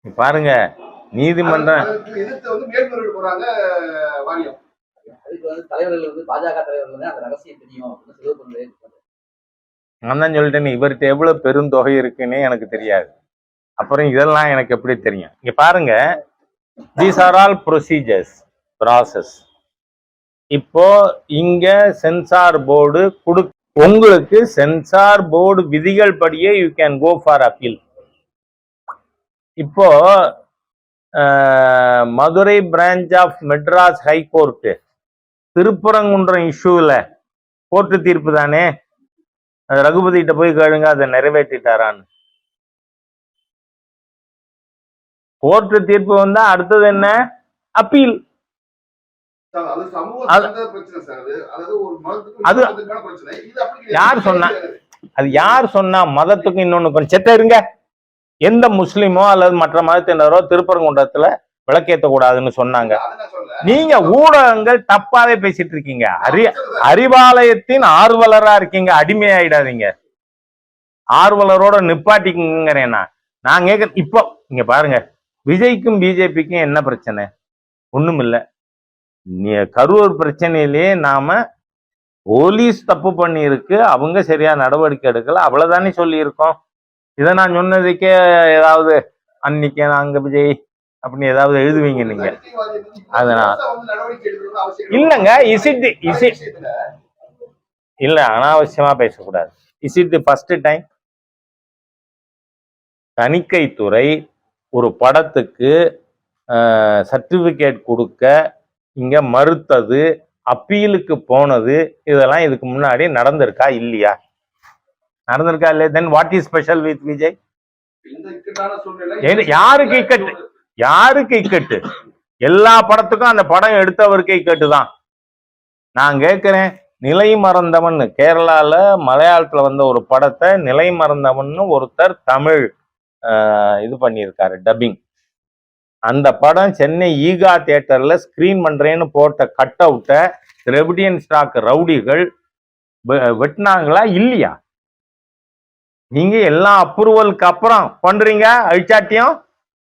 பாருங்க நீதிமன்றம் எதிர்த்து வந்து மேல்முறையீடு போறாங்க வாரியம். அதுக்கு வந்து தலைவர்கள் வந்து பாஜக தலைவர்கள் வந்து அந்த ரகசியம் தெரியும் அப்படின்னு சிவபுரம். நான் தான் சொல்லிட்டேன், இவர்கிட்ட எவ்வளவு பெருந்தொகை இருக்குன்னே எனக்கு தெரியாது. அப்புறம் இதெல்லாம் எனக்கு எப்படி தெரியும்? இங்க பாருங்க, these are all procedures, process. இப்போ இங்க சென்சார் போர்டு உங்களுக்கு சென்சார் போர்டு விதிகள் படியே you can go for appeal. இப்போ Madurai branch of Madras high court Thiruparankundram இஷ்யூல கோர்ட்டு தீர்ப்பு தானே, ரகுபதி கிட்ட போய் கேளுங்க அதை நிறைவேற்றிட்டாரான்னு. கோர்ட்டு தீர்ப்பு வந்தா அடுத்தது என்ன? அப்பீல். யார் சொன்னா? அது யார் சொன்னா? மதத்துக்கு இன்னொன்னு கொஞ்சம் செத்த இருங்க. எந்த முஸ்லிமோ அல்லது மற்ற மதத்தினரோ திருப்பரங்குன்றத்துல விளக்கேற்ற கூடாதுன்னு சொன்னாங்க? நீங்க ஊடகங்கள் தப்பாவே பேசிட்டு இருக்கீங்க. அறிவாலயத்தின் ஆர்வலரா இருக்கீங்க, அடிமையாயிடாதீங்க. ஆர்வலரோட நிப்பாட்டிக்கிறேன் நான் கேட்க. இப்போ இங்க பாருங்க, விஜய்க்கும் பிஜேபிக்கும் என்ன பிரச்சனை? ஒண்ணும் இல்ல. கரூர் பிரச்சனையிலேயே நாம போலீஸ் தப்பு பண்ணி இருக்கு, அவங்க சரியா நடவடிக்கை எடுக்கல, அவ்வளவுதானே சொல்லி இருக்கோம். இதை நான் சொன்னதுக்கே ஏதாவது அன்னைக்கு நாங்க விஜய் அப்படின்னு ஏதாவது எழுதுவீங்க நீங்க. அதனால இல்லங்க, இல்ல அனாவசியமா பேசக்கூடாது. Is it the first time தணிக்கைத்துறை ஒரு படத்துக்கு சர்டிபிகேட் கொடுக்க இங்க மறுத்தது, அப்பீலுக்கு போனது, இதெல்லாம் இதுக்கு முன்னாடி நடந்திருக்கா இல்லையா? நடந்திருக்கா இல்லையா? Then what is special with Vijay? யாருக்கு இக்கட்டு? யாருக்கு இக்கட்டு? எல்லா படத்துக்கும் அந்த படம் எடுத்தவருக்கு இக்கட்டு தான். நான் கேட்கிறேன், நிலை மறந்தவன் கேரளால மலையாளத்துல வந்த ஒரு படத்தை நிலை மறந்தவன் ஒருத்தர் தமிழ் இது பண்ணியிருக்காரு, டப்பிங். அந்த படம் சென்னை ஈகா தியேட்டர்ல ஸ்கிரீன் பண்றேன்னு போட்ட கட் அவுட்டை திரவிடியன் ஸ்டாக் ரவுடிகள் வெட்டினாங்களா இல்லையா? நீங்க எல்லா அப்ரூவலுக்கு அப்புறம் பண்றீங்க அழிச்சாட்டியம்.